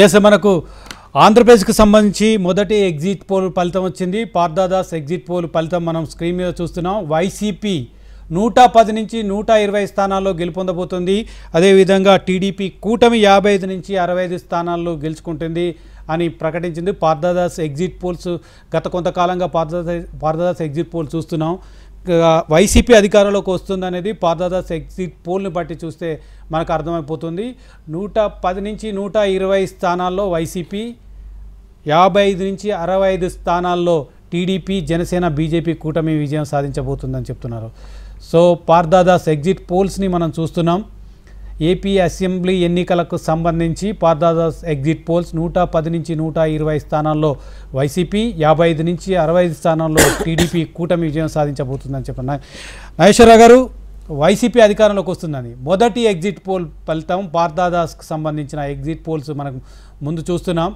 Yes మనకు ఆంధ్రప్రదేశ్కి సంబంధించి మొదటి ఎగ్జిట్ పోల్ ఫలితం వచ్చింది. పార్థదాస్ ఎగ్జిట్ పోల్ ఫలితం మనం స్క్రీన్ మీద చూస్తున్నాం. వైసీపీ 110 నుంచి 120 స్థానాల్లో గెలుపొందబోతుంది. అదేవిధంగా టీడీపీ కూటమి 55 నుంచి 65 స్థానాల్లో గెలుచుకుంటుంది అని ప్రకటించింది. పార్థదాస్ ఎగ్జిట్ పోల్స్ గత కొంతకాలంగా పార్థదాస్ ఎగ్జిట్ పోల్ చూస్తున్నాం. వైసీపీ అధికారంలోకి వస్తుంది అనేది పార్థదాస్ ఎగ్జిట్ పోల్ని బట్టి చూస్తే మనకు అర్థమైపోతుంది. 110 నుంచి 120 స్థానాల్లో వైసీపీ, 55 నుంచి 65 స్థానాల్లో టీడీపీ, జనసేన, బీజేపీ కూటమి విజయం సాధించబోతుందని చెప్తున్నారు. సో పార్థదాస్ ఎగ్జిట్ పోల్స్ని మనం చూస్తున్నాం. ఏపీ అసెంబ్లీ ఎన్నికలకు సంబంధించి పార్థదాస్ ఎగ్జిట్ పోల్స్ 110 నుంచి 120 స్థానాల్లో వైసీపీ, 55 నుంచి 65 స్థానాల్లో టీడీపీ కూటమి విజయం సాధించబోతుందని చెప్పన్నారు. నాగేశ్వరరావు గారు, వైసీపీ అధికారంలోకి వస్తుందని మొదటి ఎగ్జిట్ పోల్ ఫలితం పార్థదాస్కి సంబంధించిన ఎగ్జిట్ పోల్స్ మనకు ముందు చూస్తున్నాం.